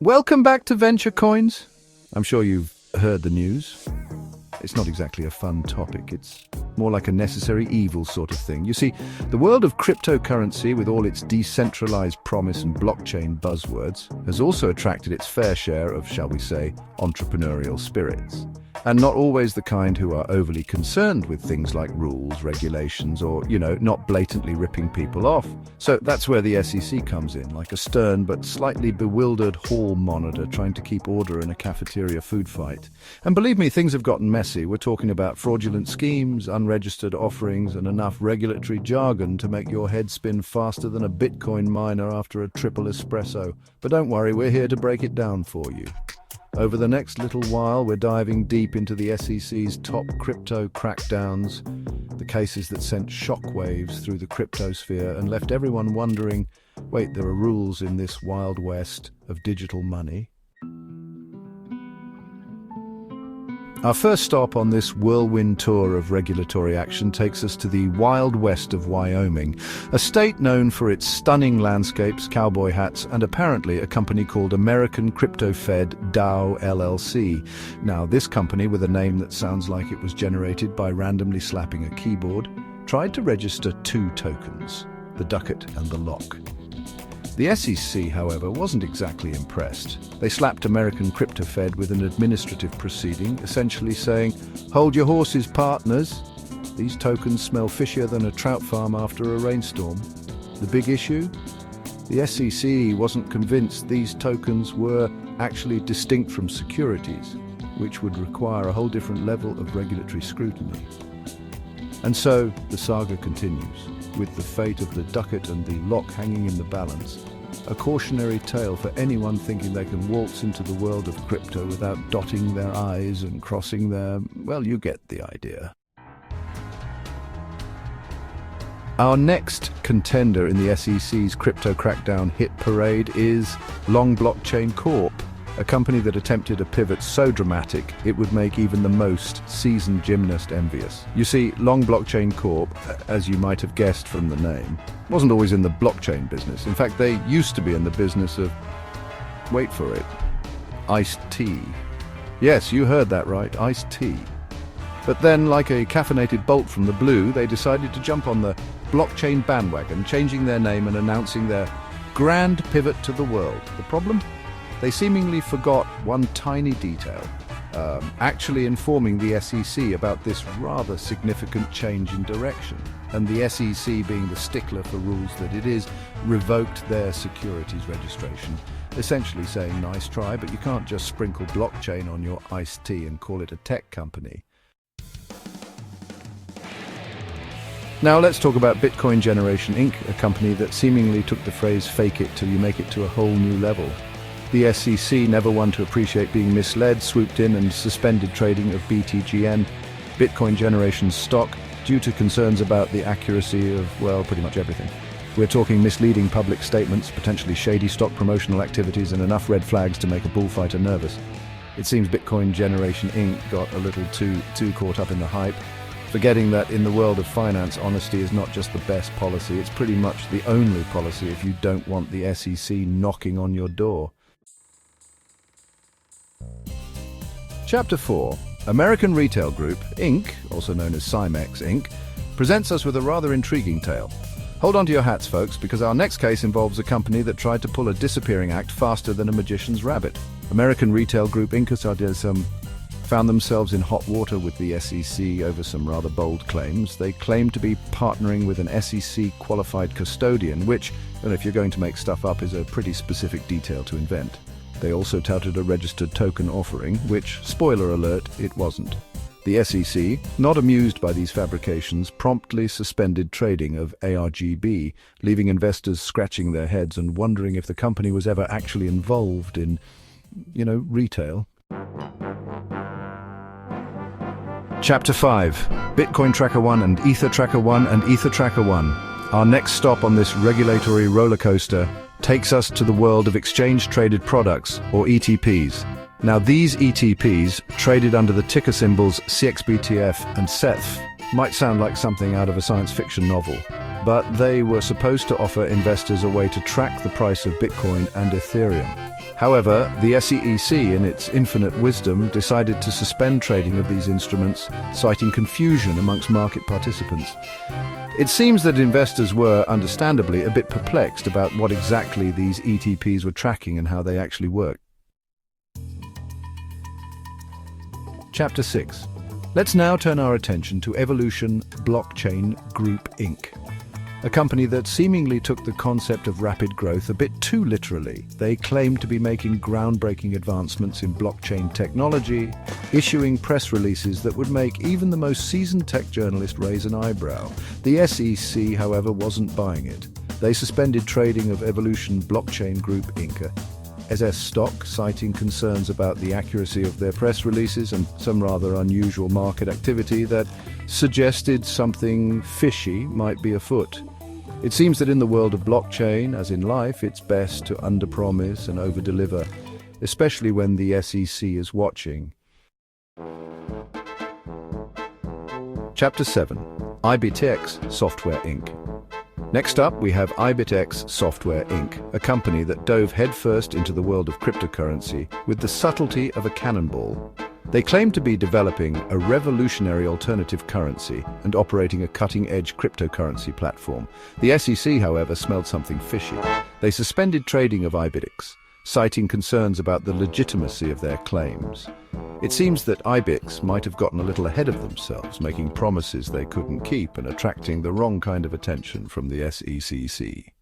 Welcome back to Venture Coins. I'm sure you've heard the news. It's not exactly a fun topic. It's more like a necessary evil sort of thing. You see, the world of cryptocurrency, with all its decentralized promise and blockchain buzzwords, has also attracted its fair share of, shall we say, entrepreneurial spirits. And not always the kind who are overly concerned with things like rules, regulations, or, not blatantly ripping people off. So that's where the SEC comes in, like a stern but slightly bewildered hall monitor trying to keep order in a cafeteria food fight. And believe me, things have gotten messy. We're talking about fraudulent schemes, unregistered offerings, and enough regulatory jargon to make your head spin faster than a Bitcoin miner after a triple espresso. But don't worry, we're here to break it down for you. Over the next little while, we're diving deep into the SEC's top crypto crackdowns, the cases that sent shockwaves through the cryptosphere and left everyone wondering, wait, there are rules in this wild west of digital money? Our first stop on this whirlwind tour of regulatory action takes us to the wild west of Wyoming, a state known for its stunning landscapes, cowboy hats, and apparently a company called American CryptoFed DAO LLC. Now, this company, with a name that sounds like it was generated by randomly slapping a keyboard, tried to register two tokens, the Ducat and the Locke. The SEC, however, wasn't exactly impressed. They slapped American CryptoFed with an administrative proceeding, essentially saying, "Hold your horses, partners. These tokens smell fishier than a trout farm after a rainstorm." The big issue? The SEC wasn't convinced these tokens were actually distinct from securities, which would require a whole different level of regulatory scrutiny. And so the saga continues, with the fate of the Ducat and the Locke hanging in the balance, a cautionary tale for anyone thinking they can waltz into the world of crypto without dotting their I's and crossing their... well, you get the idea. Our next contender in the SEC's crypto crackdown hit parade is Long Blockchain Corp., a company that attempted a pivot so dramatic it would make even the most seasoned gymnast envious. You see, Long Blockchain Corp., as you might have guessed from the name, wasn't always in the blockchain business. In fact, they used to be in the business of, wait for it, iced tea. Yes, you heard that right, iced tea. But then, like a caffeinated bolt from the blue, they decided to jump on the blockchain bandwagon, changing their name and announcing their grand pivot to the world. The problem? They seemingly forgot one tiny detail, actually informing the SEC about this rather significant change in direction. And the SEC, being the stickler for rules that it is, revoked their securities registration, essentially saying, nice try, but you can't just sprinkle blockchain on your iced tea and call it a tech company. Now let's talk about Bitcoin Generation Inc., a company that seemingly took the phrase "fake it till you make it" to a whole new level. The SEC, never one to appreciate being misled, swooped in and suspended trading of BTGN, Bitcoin Generation's stock, due to concerns about the accuracy of, well, pretty much everything. We're talking misleading public statements, potentially shady stock promotional activities, and enough red flags to make a bullfighter nervous. It seems Bitcoin Generation Inc. got a little too caught up in the hype, forgetting that in the world of finance, honesty is not just the best policy, it's pretty much the only policy if you don't want the SEC knocking on your door. Chapter 4. American Retail Group, Inc., also known as Cymex, Inc., presents us with a rather intriguing tale. Hold on to your hats, folks, because our next case involves a company that tried to pull a disappearing act faster than a magician's rabbit. American Retail Group, Inc. Found themselves in hot water with the SEC over some rather bold claims. They claimed to be partnering with an SEC-qualified custodian, which, and if you're going to make stuff up, is a pretty specific detail to invent. They also touted a registered token offering, which, spoiler alert, it wasn't. The SEC, not amused by these fabrications, promptly suspended trading of ARGB, leaving investors scratching their heads and wondering if the company was ever actually involved in, retail. Chapter 5. Bitcoin Tracker 1 and Ether Tracker 1 and Ether Tracker 1. Our next stop on this regulatory rollercoaster takes us to the world of exchange-traded products, or ETPs. Now, these ETPs, traded under the ticker symbols CXBTF and SETH, might sound like something out of a science fiction novel, but they were supposed to offer investors a way to track the price of Bitcoin and Ethereum. However, the SEC, in its infinite wisdom, decided to suspend trading of these instruments, citing confusion amongst market participants. It seems that investors were, understandably, a bit perplexed about what exactly these ETPs were tracking and how they actually work. Chapter 6. Let's now turn our attention to Evolution Blockchain Group Inc., a company that seemingly took the concept of rapid growth a bit too literally. They claimed to be making groundbreaking advancements in blockchain technology, issuing press releases that would make even the most seasoned tech journalist raise an eyebrow. The SEC, however, wasn't buying it. They suspended trading of Evolution Blockchain Group Inc., SS stock, citing concerns about the accuracy of their press releases and some rather unusual market activity that suggested something fishy might be afoot. It seems that in the world of blockchain, as in life, it's best to underpromise and overdeliver, especially when the SEC is watching. Chapter 7. IBitX Software Inc. Next up, we have IBitX Software Inc., a company that dove headfirst into the world of cryptocurrency with the subtlety of a cannonball. They claim to be developing a revolutionary alternative currency and operating a cutting-edge cryptocurrency platform. The SEC, however, smelled something fishy. They suspended trading of IBitX, citing concerns about the legitimacy of their claims. It seems that IBitX might have gotten a little ahead of themselves, making promises they couldn't keep and attracting the wrong kind of attention from the SEC.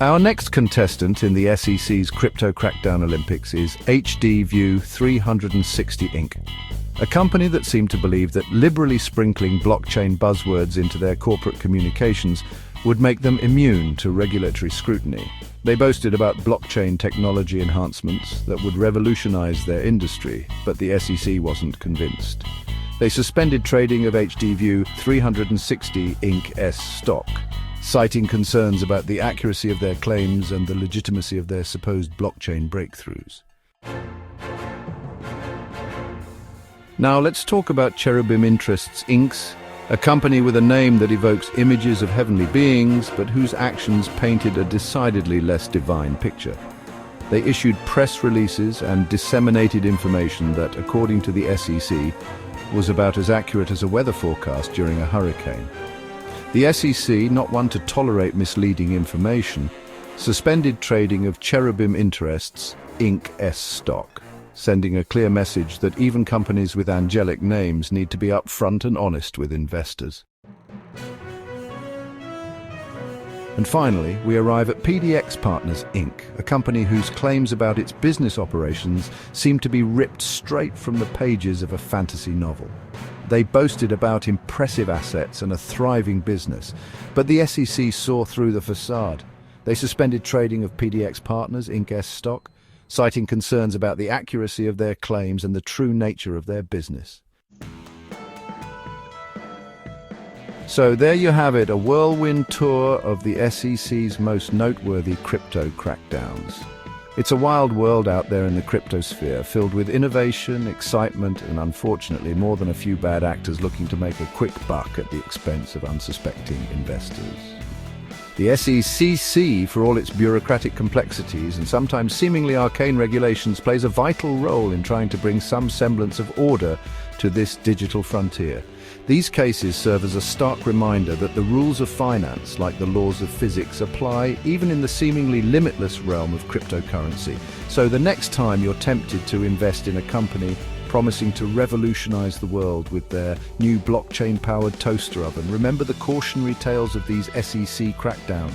Our next contestant in the SEC's Crypto Crackdown Olympics is HDView 360 Inc., a company that seemed to believe that liberally sprinkling blockchain buzzwords into their corporate communications would make them immune to regulatory scrutiny. They boasted about blockchain technology enhancements that would revolutionize their industry, but the SEC wasn't convinced. They suspended trading of HDView 360 Inc.'s stock, citing concerns about the accuracy of their claims and the legitimacy of their supposed blockchain breakthroughs. Now let's talk about Cherubim Interests Inc., a company with a name that evokes images of heavenly beings, but whose actions painted a decidedly less divine picture. They issued press releases and disseminated information that, according to the SEC, was about as accurate as a weather forecast during a hurricane. The SEC, not one to tolerate misleading information, suspended trading of Cherubim Interests Inc.'s stock, sending a clear message that even companies with angelic names need to be upfront and honest with investors. And finally, we arrive at PDX Partners Inc., a company whose claims about its business operations seem to be ripped straight from the pages of a fantasy novel. They boasted about impressive assets and a thriving business, but the SEC saw through the facade. They suspended trading of PDX Partners Inc.'s stock, citing concerns about the accuracy of their claims and the true nature of their business. So there you have it, a whirlwind tour of the SEC's most noteworthy crypto crackdowns. It's a wild world out there in the cryptosphere, filled with innovation, excitement, and unfortunately more than a few bad actors looking to make a quick buck at the expense of unsuspecting investors. The SEC, for all its bureaucratic complexities and sometimes seemingly arcane regulations, plays a vital role in trying to bring some semblance of order to this digital frontier. These cases serve as a stark reminder that the rules of finance, like the laws of physics, apply even in the seemingly limitless realm of cryptocurrency. So the next time you're tempted to invest in a company promising to revolutionize the world with their new blockchain-powered toaster oven, remember the cautionary tales of these SEC crackdowns.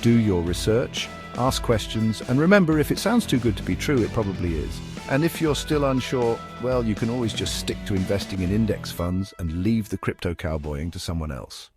Do your research, ask questions, and remember, if it sounds too good to be true, it probably is. And if you're still unsure, well, you can always just stick to investing in index funds and leave the crypto cowboying to someone else.